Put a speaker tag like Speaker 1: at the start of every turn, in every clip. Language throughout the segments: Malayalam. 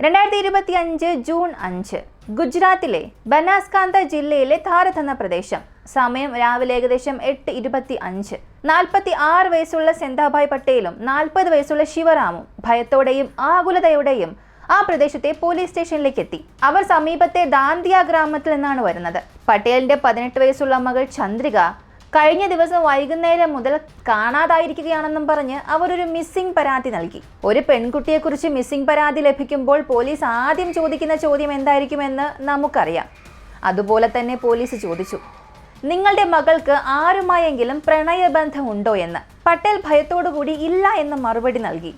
Speaker 1: 2025 ജൂൺ 5 ഗുജറാത്തിലെ ബനാസ്കാന്ത ജില്ലയിലെ ധാരത് എന്ന പ്രദേശം. സമയം രാവിലെ ഏകദേശം 8:25. 46 വയസ്സുള്ള സെന്താഭായ് പട്ടേലും 40 വയസ്സുള്ള ശിവറാമും ഭയത്തോടെയും ആകുലതയോടെയും ആ പ്രദേശത്തെ പോലീസ് സ്റ്റേഷനിലേക്ക് എത്തി. അവർ സമീപത്തെ ദാന്തിയ ഗ്രാമത്തിൽ നിന്നാണ് വരുന്നത്. പട്ടേലിന്റെ 18 വയസ്സുള്ള മകൾ ചന്ദ്രിക കഴിഞ്ഞ ദിവസം വൈകുന്നേരം മുതൽ കാണാതായിരിക്കുകയാണെന്നും പറഞ്ഞ് അവർ ഒരു മിസ്സിംഗ് പരാതി നൽകി. ഒരു പെൺകുട്ടിയെക്കുറിച്ച് മിസ്സിംഗ് പരാതി ലഭിക്കുമ്പോൾ പോലീസ് ആദ്യം ചോദിക്കുന്ന ചോദ്യം എന്തായിരിക്കുമെന്ന് നമുക്കറിയാം. അതുപോലെ തന്നെ പോലീസ് ചോദിച്ചു, നിങ്ങളുടെ മകൾക്ക് ആരുമായെങ്കിലും പ്രണയബന്ധം ഉണ്ടോ എന്ന്. പട്ടേൽ ഭയത്തോടുകൂടി ഇല്ല എന്ന് മറുപടി നൽകി.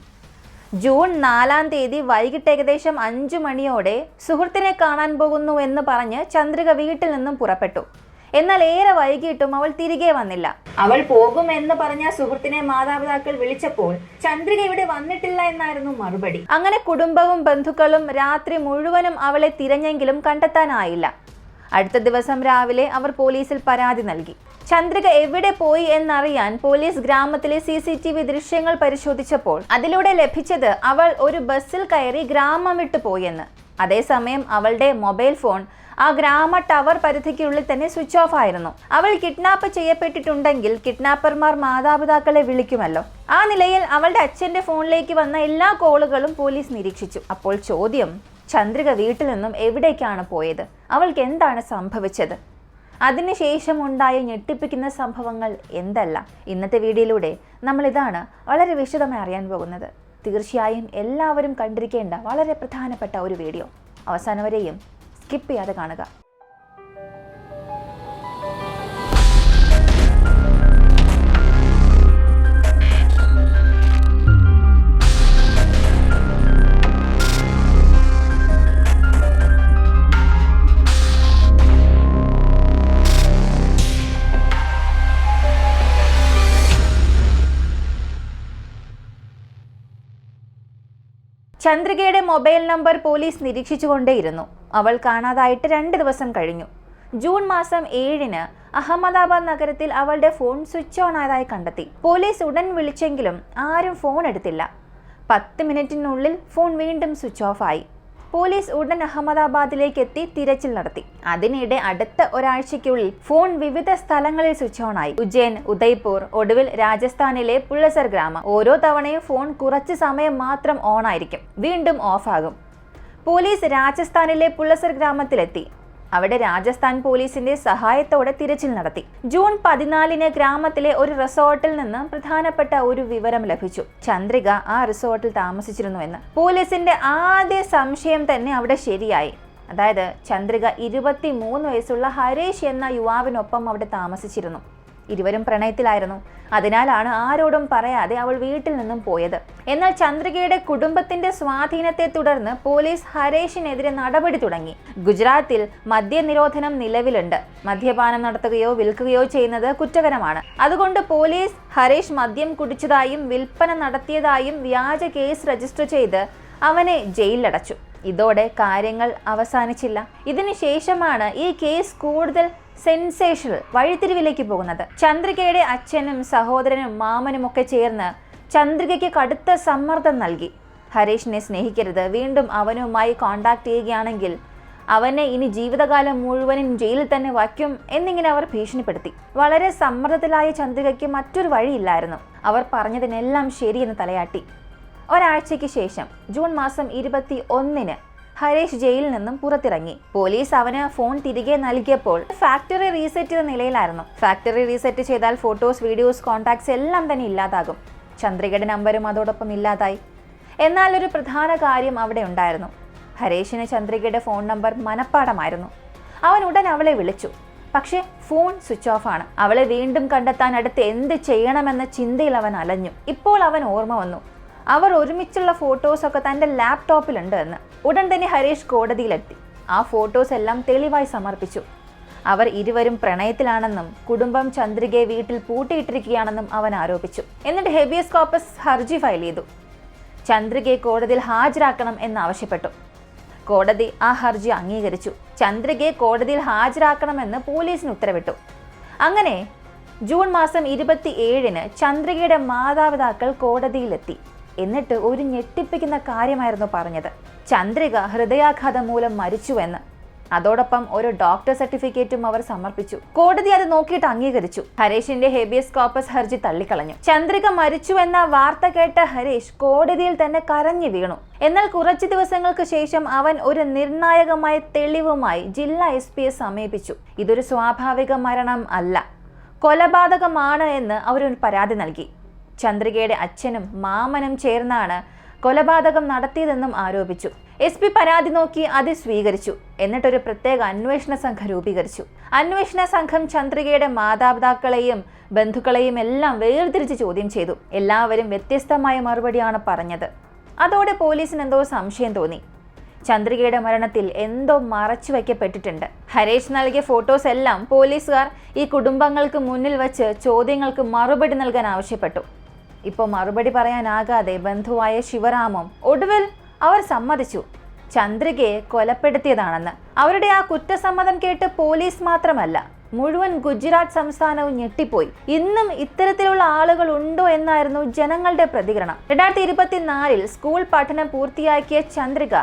Speaker 1: ജൂൺ 4 വൈകിട്ട് ഏകദേശം 5 മണിയോടെ സുഹൃത്തിനെ കാണാൻ പോകുന്നു എന്ന് പറഞ്ഞ് ചന്ദ്രിക വീട്ടിൽ നിന്നും പുറപ്പെട്ടു. എന്നാൽ ഏറെ വൈകിട്ടും അവൾ തിരികെ വന്നില്ല. അവൾ പോകുമെന്ന് പറഞ്ഞ സുഹൃത്തിനെ മാതാപിതാക്കൾ വിളിച്ചപ്പോൾ ചന്ദ്രിക ഇവിടെ വന്നിട്ടില്ല എന്നായിരുന്നു മറുപടി. അങ്ങനെ കുടുംബവും ബന്ധുക്കളും രാത്രി മുഴുവനും അവളെ തിരഞ്ഞെങ്കിലും കണ്ടെത്താനായില്ല. അടുത്ത ദിവസം രാവിലെ അവർ പോലീസിൽ പരാതി നൽകി. ചന്ദ്രിക എവിടെ പോയി എന്നറിയാൻ പോലീസ് ഗ്രാമത്തിലെ CCTV ദൃശ്യങ്ങൾ പരിശോധിച്ചപ്പോൾ അതിലൂടെ ലഭിച്ചത് അവൾ ഒരു ബസ്സിൽ കയറി ഗ്രാമം വിട്ടു പോയെന്ന്. അതേസമയം അവളുടെ മൊബൈൽ ഫോൺ ആ ഗ്രാമ ടവർ പരിധിക്കുള്ളിൽ തന്നെ സ്വിച്ച് ഓഫ് ആയിരുന്നു. അവൾ കിഡ്നാപ്പ് ചെയ്യപ്പെട്ടിട്ടുണ്ടെങ്കിൽ കിഡ്നാപ്പർമാർ മാതാപിതാക്കളെ വിളിക്കുമല്ലോ. ആ നിലയിൽ അവളുടെ അച്ഛന്റെ ഫോണിലേക്ക് വന്ന എല്ലാ കോളുകളും പോലീസ് നിരീക്ഷിച്ചു. അപ്പോൾ ചോദ്യം, ചന്ദ്രിക വീട്ടിൽ നിന്നും എവിടേക്കാണ് പോയത്? അവൾക്ക് എന്താണ് സംഭവിച്ചത്? അതിനുശേഷം ഉണ്ടായ ഞെട്ടിപ്പിക്കുന്ന സംഭവങ്ങൾ എന്തല്ല? ഇന്നത്തെ വീഡിയോയിലൂടെ നമ്മൾ ഇതാണ് വളരെ വിശദമായി അറിയാൻ പോകുന്നത്. തീർച്ചയായും എല്ലാവരും കണ്ടിരിക്കേണ്ട വളരെ പ്രധാനപ്പെട്ട ഒരു വീഡിയോ. അവസാനം വരെയും സ്കിപ്പ് ചെയ്യാതെ കാണുക. ചന്ദ്രികയുടെ മൊബൈൽ നമ്പർ പോലീസ് നിരീക്ഷിച്ചുകൊണ്ടേയിരുന്നു. അവൾ കാണാതായിട്ട് 2 ദിവസം കഴിഞ്ഞു. ജൂൺ 7 അഹമ്മദാബാദ് നഗരത്തിൽ അവളുടെ ഫോൺ സ്വിച്ച് ഓൺ ആയതായി കണ്ടെത്തി. പോലീസ് ഉടൻ വിളിച്ചെങ്കിലും ആരും ഫോൺ എടുത്തില്ല. 10 മിനിറ്റിനുള്ളിൽ ഫോൺ വീണ്ടും സ്വിച്ച് ഓഫ് ആയി. പോലീസ് ഉടൻ അഹമ്മദാബാദിലേക്ക് എത്തി തിരച്ചിൽ നടത്തി. അതിനിടെ അടുത്ത ഒരാഴ്ചയ്ക്കുള്ളിൽ ഫോൺ വിവിധ സ്ഥലങ്ങളിൽ സ്വിച്ച് ഓൺ ആയി. ഉജ്ജയിൻ, ഉദയ്പൂർ, ഒടുവിൽ രാജസ്ഥാനിലെ പുള്ളസർ ഗ്രാമം. ഓരോ തവണയും ഫോൺ കുറച്ച് സമയം മാത്രം ഓൺ ആയിരിക്കും, വീണ്ടും ഓഫ് ആകും. പോലീസ് രാജസ്ഥാനിലെ പുള്ളസർ ഗ്രാമത്തിലെത്തി. അവിടെ രാജസ്ഥാൻ പോലീസിന്റെ സഹായത്തോടെ തിരച്ചിൽ നടത്തി. ജൂൺ 14 ഗ്രാമത്തിലെ ഒരു റിസോർട്ടിൽ നിന്ന് പ്രധാനപ്പെട്ട ഒരു വിവരം ലഭിച്ചു. ചന്ദ്രിക ആ റിസോർട്ടിൽ താമസിച്ചിരുന്നുവെന്ന്. പോലീസിന്റെ ആദ്യ സംശയം തന്നെ അവിടെ ശരിയായി. അതായത് ചന്ദ്രിക 23 വയസ്സുള്ള ഹരീഷ് എന്ന യുവാവിനൊപ്പം അവിടെ താമസിച്ചിരുന്നു. ഇരുവരും പ്രണയത്തിലായിരുന്നു. അതിനാലാണ് ആരോടും പറയാതെ അവൾ വീട്ടിൽ നിന്നും പോയത്. എന്നാൽ ചന്ദ്രികയുടെ കുടുംബത്തിന്റെ സ്വാധീനത്തെ തുടർന്ന് പോലീസ് ഹരീഷിനെതിരെ നടപടി തുടങ്ങി. ഗുജറാത്തിൽ മദ്യനിരോധനം നിലവിലുണ്ട്. മദ്യപാനം നടത്തുകയോ വിൽക്കുകയോ ചെയ്യുന്നത് കുറ്റകരമാണ്. അതുകൊണ്ട് പോലീസ് ഹരീഷ് മദ്യം കുടിച്ചതായും വിൽപ്പന നടത്തിയതായും വ്യാജ കേസ് രജിസ്റ്റർ ചെയ്ത് അവനെ ജയിലിലടച്ചു. ഇതോടെ കാര്യങ്ങൾ അവസാനിച്ചില്ല. ഇതിനുശേഷമാണ് ഈ കേസ് കൂടുതൽ സെൻസേഷണൽ വഴിത്തിരിവിലേക്ക് പോകുന്നത്. ചന്ദ്രികയുടെ അച്ഛനും സഹോദരനും മാമനും ഒക്കെ ചേർന്ന് ചന്ദ്രികയ്ക്ക് കടുത്ത സമ്മർദ്ദം നൽകി. ഹരീഷിനെ സ്നേഹിക്കരുത്, വീണ്ടും അവനുമായി കോണ്ടാക്ട് ചെയ്യുകയാണെങ്കിൽ അവനെ ഇനി ജീവിതകാലം മുഴുവനും ജയിലിൽ തന്നെ വയ്ക്കും എന്നിങ്ങനെ അവർ ഭീഷണിപ്പെടുത്തി. വളരെ സമ്മർദ്ദത്തിലായ ചന്ദ്രികയ്ക്ക് മറ്റൊരു വഴിയില്ലായിരുന്നു. അവർ പറഞ്ഞതിനെല്ലാം ശരിയെന്ന് തലയാട്ടി. ഒരാഴ്ചയ്ക്ക് ശേഷം ജൂൺ 21 ഹരീഷ് ജയിലിൽ നിന്നും പുറത്തിറങ്ങി. പോലീസ് അവന് ഫോൺ തിരികെ നൽകിയപ്പോൾ ഫാക്ടറി റീസെറ്റ് ചെയ്ത നിലയിലായിരുന്നു. ഫാക്ടറി റീസെറ്റ് ചെയ്താൽ ഫോട്ടോസ്, വീഡിയോസ്, കോൺടാക്ട്സ് എല്ലാം തന്നെ ഇല്ലാതാകും. ചന്ദ്രികയുടെ നമ്പരും അതോടൊപ്പം ഇല്ലാതായി. എന്നാൽ ഒരു പ്രധാന കാര്യം അവിടെ ഉണ്ടായിരുന്നു. ഹരീഷിന് ചന്ദ്രികയുടെ ഫോൺ നമ്പർ മനഃപ്പാടമായിരുന്നു. അവൻ ഉടൻ അവളെ വിളിച്ചു. പക്ഷേ ഫോൺ സ്വിച്ച് ഓഫ് ആണ്. അവളെ വീണ്ടും കണ്ടെത്താൻ അടുത്ത് എന്ത് ചെയ്യണമെന്ന ചിന്തയിൽ അവൻ അലഞ്ഞു. ഇപ്പോൾ അവൻ ഓർമ്മ വന്നു, അവർ ഒരുമിച്ചുള്ള ഫോട്ടോസൊക്കെ തൻ്റെ ലാപ്ടോപ്പിലുണ്ട് എന്ന്. ഉടൻ തന്നെ ഹരീഷ് കോടതിയിലെത്തി. ആ ഫോട്ടോസ് എല്ലാം തെളിവായി സമർപ്പിച്ചു. അവർ ഇരുവരും പ്രണയത്തിലാണെന്നും കുടുംബം ചന്ദ്രികയെ വീട്ടിൽ പൂട്ടിയിട്ടിരിക്കുകയാണെന്നും അവൻ ആരോപിച്ചു. എന്നിട്ട് ഹെബിയസ് കോർപ്പസ് ഹർജി ഫയൽ ചെയ്തു. ചന്ദ്രികയെ കോടതിയിൽ ഹാജരാക്കണം എന്നാവശ്യപ്പെട്ടു. കോടതി ആ ഹർജി അംഗീകരിച്ചു. ചന്ദ്രികയെ കോടതിയിൽ ഹാജരാക്കണമെന്ന് പോലീസിന് ഉത്തരവിട്ടു. അങ്ങനെ ജൂൺ 27 ചന്ദ്രികയുടെ മാതാപിതാക്കൾ കോടതിയിലെത്തി. എന്നിട്ട് ഒരു ഞെട്ടിപ്പിക്കുന്ന കാര്യമായിരുന്നു പറഞ്ഞത്. ചന്ദ്രിക ഹൃദയാഘാതം മൂലം മരിച്ചുവെന്ന്. അതോടൊപ്പം ഒരു ഡോക്ടർ സർട്ടിഫിക്കറ്റും അവർ സമർപ്പിച്ചു. കോടതി അത് നോക്കിയിട്ട് അംഗീകരിച്ചു. ഹരീഷിന്റെ ഹേബിയസ് കോർപ്പസ് ഹർജി തള്ളിക്കളഞ്ഞു. ചന്ദ്രിക മരിച്ചുവെന്ന വാർത്ത കേട്ട ഹരീഷ് കോടതിയിൽ തന്നെ കരഞ്ഞു വീണു. എന്നാൽ കുറച്ചു ദിവസങ്ങൾക്ക് ശേഷം അവൻ ഒരു നിർണായകമായ തെളിവുമായി ജില്ലാ SP സമീപിച്ചു. ഇതൊരു സ്വാഭാവിക മരണം അല്ല, കൊലപാതകമാണ് എന്ന് അവരൊരു പരാതി നൽകി. ചന്ദ്രികയുടെ അച്ഛനും മാമനും ചേർന്നാണ് കൊലപാതകം നടത്തിയതെന്നും ആരോപിച്ചു. SP പരാതി നോക്കി അത് സ്വീകരിച്ചു. എന്നിട്ടൊരു പ്രത്യേക അന്വേഷണ സംഘം രൂപീകരിച്ചു. അന്വേഷണ സംഘം ചന്ദ്രികയുടെ മാതാപിതാക്കളെയും ബന്ധുക്കളെയും എല്ലാം വേർതിരിച്ച് ചോദ്യം ചെയ്തു. എല്ലാവരും വ്യത്യസ്തമായ മറുപടിയാണ് പറഞ്ഞത്. അതോടെ പോലീസിന് എന്തോ സംശയം തോന്നി. ചന്ദ്രികയുടെ മരണത്തിൽ എന്തോ മറച്ചു വയ്ക്കപ്പെട്ടിട്ടുണ്ട്. ഹരീഷ് നൽകിയ ഫോട്ടോസ് എല്ലാം പോലീസുകാർ ഈ കുടുംബങ്ങൾക്ക് മുന്നിൽ വച്ച് ചോദ്യങ്ങൾക്ക് മറുപടി നൽകാൻ ആവശ്യപ്പെട്ടു. ഇപ്പോൾ മറുപടി പറയാനാകാതെ ബന്ധുവായ ശിവരാമും ഒടുവിൽ അവർ സമ്മതിച്ചു ചന്ദ്രികയെ കൊലപ്പെടുത്തിയതാണെന്ന്. അവരുടെ ആ കുറ്റസമ്മതം കേട്ട് പോലീസ് മാത്രമല്ല, മുഴുവൻ ഗുജറാത്ത് സംസ്ഥാനവും ഞെട്ടിപ്പോയി. ഇന്നും ഇത്തരത്തിലുള്ള ആളുകൾ ഉണ്ടോ എന്നായിരുന്നു ജനങ്ങളുടെ പ്രതികരണം. 2024 സ്കൂൾ പഠനം പൂർത്തിയാക്കിയ ചന്ദ്രിക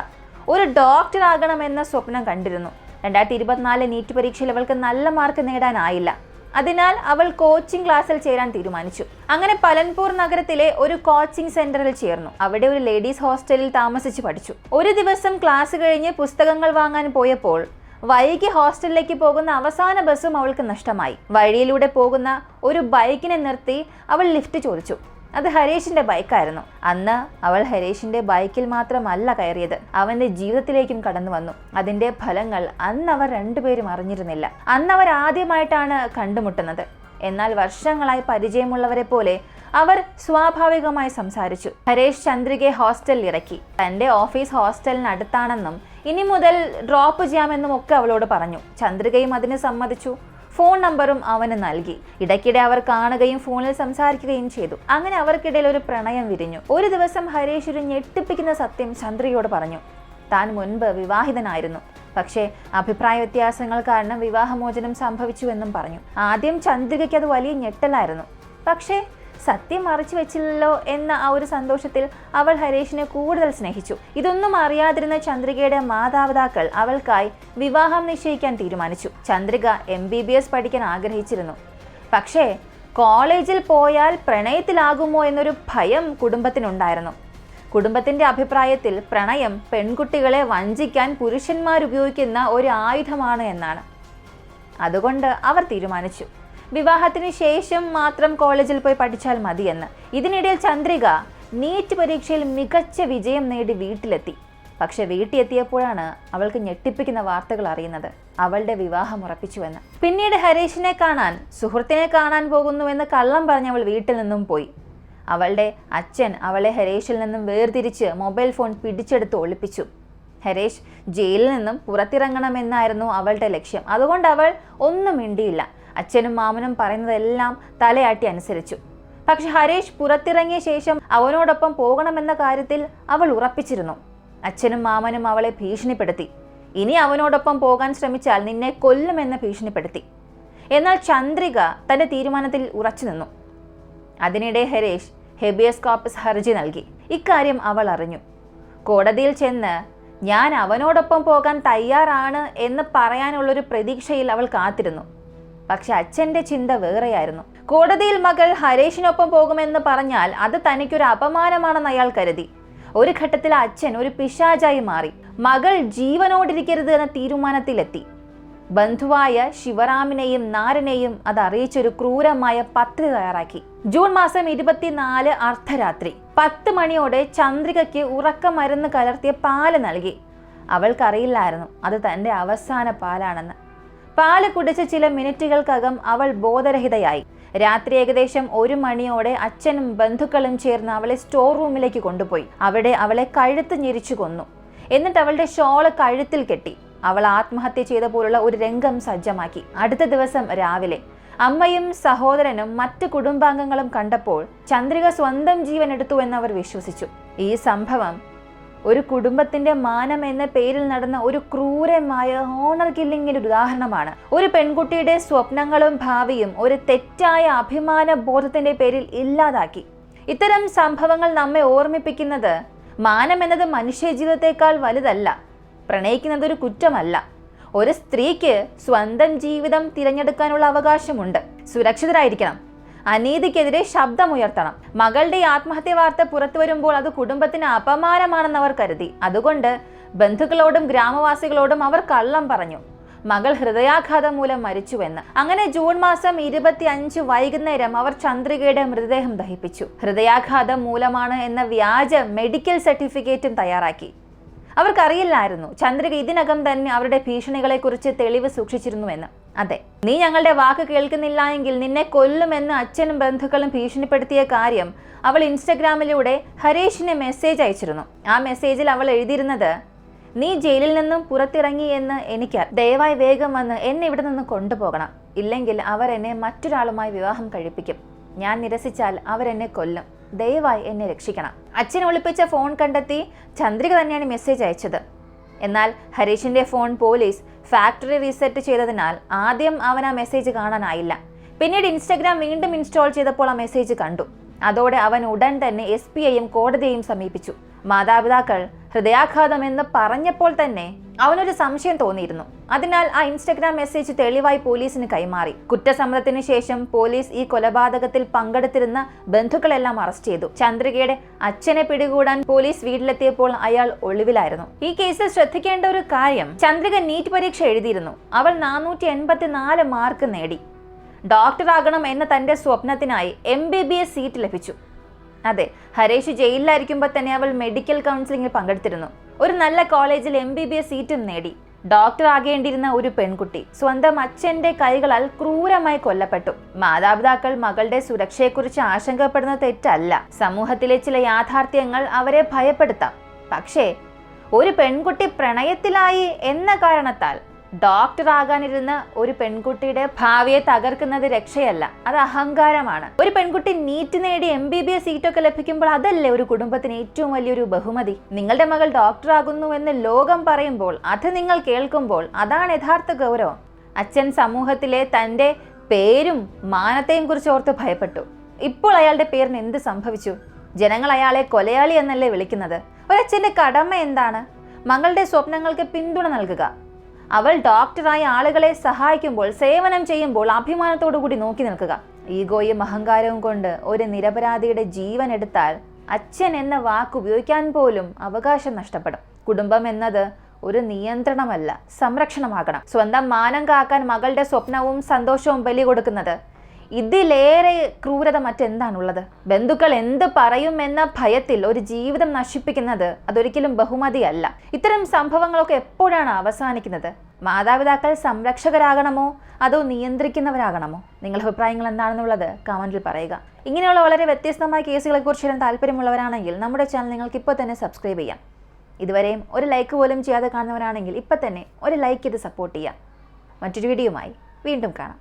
Speaker 1: ഒരു ഡോക്ടർ ആകണമെന്ന സ്വപ്നം കണ്ടിരുന്നു. 2024 നീറ്റ് പരീക്ഷയിൽ അവൾക്ക് നല്ല മാർക്ക് നേടാനായില്ല. അതിനാൽ അവൾ കോച്ചിങ് ക്ലാസ്സിൽ ചേരാൻ തീരുമാനിച്ചു. അങ്ങനെ പലൻപൂർ നഗരത്തിലെ ഒരു കോച്ചിങ് സെന്ററിൽ ചേർന്നു. അവിടെ ഒരു ലേഡീസ് ഹോസ്റ്റലിൽ താമസിച്ച് പഠിച്ചു. ഒരു ദിവസം ക്ലാസ് കഴിഞ്ഞ് പുസ്തകങ്ങൾ വാങ്ങാൻ പോയപ്പോൾ വൈകി ഹോസ്റ്റലിലേക്ക് പോകുന്ന അവസാന ബസ്സും അവൾക്ക് നഷ്ടമായി. വഴിയിലൂടെ പോകുന്ന ഒരു ബൈക്കിനെ നിർത്തി അവൾ ലിഫ്റ്റ് ചോദിച്ചു. അത് ഹരീഷിന്റെ ബൈക്കായിരുന്നു. അന്ന് അവൾ ഹരീഷിന്റെ ബൈക്കിൽ മാത്രമല്ല കയറിയത്, അവന്റെ ജീവിതത്തിലേക്കും കടന്നു വന്നു. അതിന്റെ ഫലങ്ങൾ അന്ന് അവർ രണ്ടുപേരും അറിഞ്ഞിരുന്നില്ല. അന്ന് അവർ ആദ്യമായിട്ടാണ് കണ്ടുമുട്ടുന്നത്. എന്നാൽ വർഷങ്ങളായി പരിചയമുള്ളവരെ പോലെ അവർ സ്വാഭാവികമായി സംസാരിച്ചു. ഹരീഷ് ചന്ദ്രികയെ ഹോസ്റ്റലിൽ ഇറക്കി. തന്റെ ഓഫീസ് ഹോസ്റ്റലിനടുത്താണെന്നും ഇനി മുതൽ ഡ്രോപ്പ് ചെയ്യാമെന്നും ഒക്കെ അവളോട് പറഞ്ഞു. ചന്ദ്രികയും അതിന് സമ്മതിച്ചു. ഫോൺ നമ്പറും അവന് നൽകി. ഇടയ്ക്കിടെ അവർ കാണുകയും ഫോണിൽ സംസാരിക്കുകയും ചെയ്തു. അങ്ങനെ അവർക്കിടയിൽ ഒരു പ്രണയം വിരിഞ്ഞു. ഒരു ദിവസം ഹരീഷ് ഒരു ഞെട്ടിപ്പിക്കുന്ന സത്യം ചന്ദ്രികയോട് പറഞ്ഞു. താൻ മുൻപ് വിവാഹിതനായിരുന്നു, പക്ഷേ അഭിപ്രായ വ്യത്യാസങ്ങൾ കാരണം വിവാഹമോചനം സംഭവിച്ചുവെന്നും പറഞ്ഞു. ആദ്യം ചന്ദ്രികയ്ക്ക് അത് വലിയ ഞെട്ടലായിരുന്നു. പക്ഷേ സത്യം മറച്ചു വെച്ചില്ലല്ലോ എന്ന ആ ഒരു സന്തോഷത്തിൽ അവൾ ഹരീഷിനെ കൂടുതൽ സ്നേഹിച്ചു. ഇതൊന്നും അറിയാതിരുന്ന ചന്ദ്രികയുടെ മാതാപിതാക്കൾ അവൾക്കായി വിവാഹം നിശ്ചയിക്കാൻ തീരുമാനിച്ചു. ചന്ദ്രിക MBBS പഠിക്കാൻ ആഗ്രഹിച്ചിരുന്നു. പക്ഷേ കോളേജിൽ പോയാൽ പ്രണയത്തിലാകുമോ എന്നൊരു ഭയം കുടുംബത്തിനുണ്ടായിരുന്നു. കുടുംബത്തിന്റെ അഭിപ്രായത്തിൽ പ്രണയം പെൺകുട്ടികളെ വഞ്ചിക്കാൻ പുരുഷന്മാരുപയോഗിക്കുന്ന ഒരു ആയുധമാണ് എന്നാണ്. അതുകൊണ്ട് അവർ തീരുമാനിച്ചു വിവാഹത്തിന് ശേഷം മാത്രം കോളേജിൽ പോയി പഠിച്ചാൽ മതിയെന്ന്. ഇതിനിടയിൽ ചന്ദ്രിക നീറ്റ് പരീക്ഷയിൽ മികച്ച വിജയം നേടി വീട്ടിലെത്തി. പക്ഷെ വീട്ടിലെത്തിയപ്പോഴാണ് അവൾക്ക് ഞെട്ടിപ്പിക്കുന്ന വാർത്തകൾ അറിയുന്നത്. അവളുടെ വിവാഹം ഉറപ്പിച്ചുവെന്ന്. പിന്നീട് ഹരീഷിനെ കാണാൻ, സുഹൃത്തിനെ കാണാൻ പോകുന്നുവെന്ന് കള്ളം പറഞ്ഞ് അവൾ വീട്ടിൽ നിന്നും പോയി. അവളുടെ അച്ഛൻ അവളെ ഹരീഷിൽ നിന്നും വേർതിരിച്ച് മൊബൈൽ ഫോൺ പിടിച്ചെടുത്ത് ഒളിപ്പിച്ചു. ഹരീഷ് ജയിലിൽ നിന്നും പുറത്തിറങ്ങണമെന്നായിരുന്നു അവളുടെ ലക്ഷ്യം. അതുകൊണ്ട് അവൾ ഒന്നും മിണ്ടിയില്ല. അച്ഛനും മാമനും പറയുന്നതെല്ലാം തലയാട്ടി അനുസരിച്ചു. പക്ഷെ ഹരീഷ് പുറത്തിറങ്ങിയ ശേഷം അവനോടൊപ്പം പോകണമെന്ന കാര്യത്തിൽ അവൾ ഉറപ്പിച്ചിരുന്നു. അച്ഛനും മാമനും അവളെ ഭീഷണിപ്പെടുത്തി. ഇനി അവനോടൊപ്പം പോകാൻ ശ്രമിച്ചാൽ നിന്നെ കൊല്ലുമെന്ന് ഭീഷണിപ്പെടുത്തി. എന്നാൽ ചന്ദ്രിക തന്റെ തീരുമാനത്തിൽ ഉറച്ചു നിന്നു. അതിനിടെ ഹരീഷ് ഹേബിയസ് കോർപ്പസ് ഹർജി നൽകി. ഇക്കാര്യം അവൾ അറിഞ്ഞു. കോടതിയിൽ ചെന്ന് ഞാൻ അവനോടൊപ്പം പോകാൻ തയ്യാറാണ് എന്ന് പറയാനുള്ളൊരു പ്രതീക്ഷയിൽ അവൾ കാത്തിരുന്നു. പക്ഷെ അച്ഛൻ്റെ ചിന്ത വേറെയായിരുന്നു. കോടതിയിൽ മകൾ ഹരീഷിനൊപ്പം പോകുമെന്ന് പറഞ്ഞാൽ അത് തനിക്കൊരു അപമാനമാണെന്ന് അയാൾ കരുതി. ഒരു ഘട്ടത്തിൽ അച്ഛൻ ഒരു പിശാചായി മാറി. മകൾ ജീവനോടിരിക്കരുത് എന്ന തീരുമാനത്തിലെത്തി. ബന്ധുവായ ശിവറാമിനെയും നാരനെയും അത് അറിയിച്ചൊരു ക്രൂരമായ പദ്ധതി തയ്യാറാക്കി. ജൂൺ മാസം 24 അർദ്ധരാത്രി 10 മണിയോടെ ചന്ദ്രികയ്ക്ക് ഉറക്കമരുന്ന് കലർത്തിയ പാല് നൽകി. അവൾക്കറിയില്ലായിരുന്നു അത് തൻ്റെ അവസാന പാലാണെന്ന്. പാല് കുടിച്ച് ചില മിനിറ്റുകൾക്കകം അവൾ ബോധരഹിതയായി. രാത്രി ഏകദേശം 1 മണിയോടെ അച്ഛനും ബന്ധുക്കളും ചേർന്ന് അവളെ സ്റ്റോർ റൂമിലേക്ക് കൊണ്ടുപോയി. അവിടെ അവളെ കഴുത്ത് ഞെരിച്ചു കൊന്നു. എന്നിട്ട് അവളുടെ ഷോള് കഴുത്തിൽ കെട്ടി. അവൾ ആത്മഹത്യ ചെയ്ത പോലുള്ള ഒരു രംഗം സജ്ജമാക്കി. അടുത്ത ദിവസം രാവിലെ അമ്മയും സഹോദരനും മറ്റ് കുടുംബാംഗങ്ങളും കണ്ടപ്പോൾ ചന്ദ്രിക സ്വന്തം ജീവൻ എടുത്തു എന്നവർ വിശ്വസിച്ചു. ഈ സംഭവം ഒരു കുടുംബത്തിന്റെ മാനം എന്ന പേരിൽ നടന്ന ഒരു ക്രൂരമായ ഓണർ കില്ലിങ്ങിന്റെ ഉദാഹരണമാണ്. ഒരു പെൺകുട്ടിയുടെ സ്വപ്നങ്ങളും ഭാവിയും ഒരു തെറ്റായ അഭിമാന ബോധത്തിന്റെ പേരിൽ ഇല്ലാതാക്കി. ഇത്തരം സംഭവങ്ങൾ നമ്മെ ഓർമ്മിപ്പിക്കുന്നത് മാനം എന്നത് മനുഷ്യ ജീവിതത്തെക്കാൾ വലുതല്ല. പ്രണയിക്കുന്നത് ഒരു കുറ്റമല്ല. ഒരു സ്ത്രീക്ക് സ്വന്തം ജീവിതം തിരഞ്ഞെടുക്കാനുള്ള അവകാശമുണ്ട്. സുരക്ഷിതരായിരിക്കണം. അനീതിക്കെതിരെ ശബ്ദമുയർത്തണം. മകളുടെ ആത്മഹത്യ വാർത്ത പുറത്തു വരുമ്പോൾ അത് കുടുംബത്തിന് അപമാനമാണെന്ന് അവർ കരുതി. അതുകൊണ്ട് ബന്ധുക്കളോടും ഗ്രാമവാസികളോടും അവർ കള്ളം പറഞ്ഞു, മകൾ ഹൃദയാഘാതം മൂലം മരിച്ചുവെന്ന്. അങ്ങനെ ജൂൺ മാസം 25 വൈകുന്നേരം അവർ ചന്ദ്രികയുടെ മൃതദേഹം ദഹിപ്പിച്ചു. ഹൃദയാഘാതം മൂലമാണ് എന്ന വ്യാജ മെഡിക്കൽ സർട്ടിഫിക്കറ്റും തയ്യാറാക്കി. അവർക്കറിയില്ലായിരുന്നു ചന്ദ്രിക ഇതിനകം തന്നെ അവരുടെ ഭീഷണികളെ കുറിച്ച് തെളിവ് സൂക്ഷിച്ചിരുന്നുവെന്ന്. അതെ, നീ ഞങ്ങളുടെ വാക്ക് കേൾക്കുന്നില്ല എങ്കിൽ നിന്നെ കൊല്ലുമെന്ന് അച്ഛനും ബന്ധുക്കളും ഭീഷണിപ്പെടുത്തിയ കാര്യം അവൾ ഇൻസ്റ്റഗ്രാമിലൂടെ ഹരീഷിന് മെസ്സേജ് അയച്ചിരുന്നു. ആ മെസ്സേജിൽ അവൾ എഴുതിയിരുന്നത്, നീ ജയിലിൽ നിന്നും പുറത്തിറങ്ങി എന്ന് എനിക്ക്, ദയവായി വേഗം വന്ന് എന്നെ ഇവിടെ നിന്ന് കൊണ്ടുപോകണം, ഇല്ലെങ്കിൽ അവർ എന്നെ മറ്റൊരാളുമായി വിവാഹം കഴിപ്പിക്കും, ഞാൻ നിരസിച്ചാൽ അവരെന്നെ കൊല്ലും, ദയവായി എന്നെ രക്ഷിക്കണം. അച്ഛൻ ഒളിപ്പിച്ച ഫോൺ കണ്ടെത്തി ചന്ദ്രിക തന്നെയാണ് മെസ്സേജ് അയച്ചത്. എന്നാൽ ഹരീഷിന്റെ ഫോൺ പോലീസ് ഫാക്ടറി റീസെറ്റ് ചെയ്തതിനാൽ ആദ്യം അവൻ ആ മെസ്സേജ് കാണാനായില്ല. പിന്നീട് ഇൻസ്റ്റഗ്രാം വീണ്ടും ഇൻസ്റ്റാൾ ചെയ്തപ്പോൾ ആ മെസ്സേജ് കണ്ടു. അതോടെ അവൻ ഉടൻ തന്നെ SPയെയും കോടതിയെയും സമീപിച്ചു. മാതാപിതാക്കൾ ഹൃദയാഘാതം എന്ന് പറഞ്ഞപ്പോൾ തന്നെ അവനൊരു സംശയം തോന്നിയിരുന്നു. അതിനാൽ ആ ഇൻസ്റ്റഗ്രാം മെസ്സേജ് തെളിവായി പോലീസിന് കൈമാറി. കുറ്റസമ്മതത്തിന് ശേഷം പോലീസ് ഈ കൊലപാതകത്തിൽ പങ്കെടുത്തിരുന്ന ബന്ധുക്കളെല്ലാം അറസ്റ്റ് ചെയ്തു. ചന്ദ്രികയുടെ അച്ഛനെ പിടികൂടാൻ പോലീസ് വീട്ടിലെത്തിയപ്പോൾ അയാൾ ഒളിവിലായിരുന്നു. ഈ കേസിൽ ശ്രദ്ധിക്കേണ്ട ഒരു കാര്യം, ചന്ദ്രിക നീറ്റ് പരീക്ഷ എഴുതിയിരുന്നു. അവൾ 484 മാർക്ക് നേടി. ഡോക്ടറാകണം എന്ന തന്റെ സ്വപ്നത്തിനായി MBBS സീറ്റ് ലഭിച്ചു. അതെ, ഹരീഷ് ജയിലിലായിരിക്കുമ്പോൾ തന്നെ അവൾ മെഡിക്കൽ കൗൺസിലിംഗിൽ പങ്കെടുത്തിരുന്നു. ഒരു നല്ല കോളേജിൽ MBBS സീറ്റും നേടി. ഡോക്ടർ ആകേണ്ടിയിരുന്ന ഒരു പെൺകുട്ടി സ്വന്തം അച്ഛന്റെ കൈകളാൽ ക്രൂരമായി കൊല്ലപ്പെട്ടു. മാതാപിതാക്കൾ മകളുടെ സുരക്ഷയെക്കുറിച്ച് ആശങ്കപ്പെടുന്നത് തെറ്റല്ല. സമൂഹത്തിലെ ചില യാഥാർത്ഥ്യങ്ങൾ അവരെ ഭയപ്പെടുത്താം. പക്ഷേ ഒരു പെൺകുട്ടി പ്രണയത്തിലായി എന്ന കാരണത്താൽ ഡോക്ടർ ആകാനിരുന്ന ഒരു പെൺകുട്ടിയുടെ ഭാവിയെ തകർക്കുന്നത് രക്ഷയല്ല, അത് അഹങ്കാരമാണ്. ഒരു പെൺകുട്ടി നീറ്റ് നേടി MBBS സീറ്റൊക്കെ ലഭിക്കുമ്പോൾ അതല്ലേ ഒരു കുടുംബത്തിന് ഏറ്റവും വലിയൊരു ബഹുമതി. നിങ്ങളുടെ മകൾ ഡോക്ടർ ആകുന്നു എന്ന് ലോകം പറയുമ്പോൾ അത് നിങ്ങൾ കേൾക്കുമ്പോൾ അതാണ് യഥാർത്ഥ ഗൗരവം. അച്ഛൻ സമൂഹത്തിലെ തൻ്റെ പേരും മാനത്തെയും കുറിച്ച് ഓർത്ത് ഭയപ്പെട്ടു. ഇപ്പോൾ അയാളുടെ പേരിന് എന്ത് സംഭവിച്ചു? ജനങ്ങൾ അയാളെ കൊലയാളി എന്നല്ലേ വിളിക്കുന്നത്. ഒരച്ഛൻ്റെ കടമ എന്താണ്? മകളുടെ സ്വപ്നങ്ങൾക്ക് പിന്തുണ നൽകുക. അവൾ ഡോക്ടറായി ആളുകളെ സഹായിക്കുമ്പോൾ, സേവനം ചെയ്യുമ്പോൾ അഭിമാനത്തോടു കൂടി നോക്കി നിൽക്കുക. ഈഗോയും അഹങ്കാരവും കൊണ്ട് ഒരു നിരപരാധിയുടെ ജീവൻ എടുത്താൽ അച്ഛൻ എന്ന വാക്ക് ഉപയോഗിക്കാൻ പോലും അവകാശം നഷ്ടപ്പെടും. കുടുംബം എന്നത് ഒരു നിയന്ത്രണമല്ല, സംരക്ഷണമാകണം. സ്വന്തം മാനം കാക്കാൻ മകളുടെ സ്വപ്നവും സന്തോഷവും ബലി കൊടുക്കുന്നത് ഇതിലേറെ ക്രൂരത മറ്റെന്താണുള്ളത്? ബന്ധുക്കൾ എന്ത് പറയും എന്ന ഭയത്തിൽ ഒരു ജീവിതം നശിപ്പിക്കുന്നത് അതൊരിക്കലും ബഹുമതിയല്ല. ഇത്തരം സംഭവങ്ങളൊക്കെ എപ്പോഴാണ് അവസാനിക്കുന്നത്? മാതാപിതാക്കൾ സംരക്ഷകരാകണമോ അതോ നിയന്ത്രിക്കുന്നവരാകണമോ? നിങ്ങളുടെ അഭിപ്രായങ്ങൾ എന്താണെന്നുള്ളത് കമന്റിൽ പറയുക. ഇങ്ങനെയുള്ള വളരെ വ്യത്യസ്തമായ കേസുകളെക്കുറിച്ച് അറിയാൻ താല്പര്യമുള്ളവരാണെങ്കിൽ നമ്മുടെ ചാനൽ നിങ്ങൾക്ക് ഇപ്പോൾ തന്നെ സബ്സ്ക്രൈബ് ചെയ്യാം. ഇതുവരെയും ഒരു ലൈക്ക് പോലും ചെയ്യാതെ കാണുന്നവരാണെങ്കിൽ ഇപ്പോൾ തന്നെ ഒരു ലൈക്ക് ചെയ്ത് സപ്പോർട്ട് ചെയ്യാം. മറ്റൊരു വീഡിയോയുമായി വീണ്ടും കാണാം.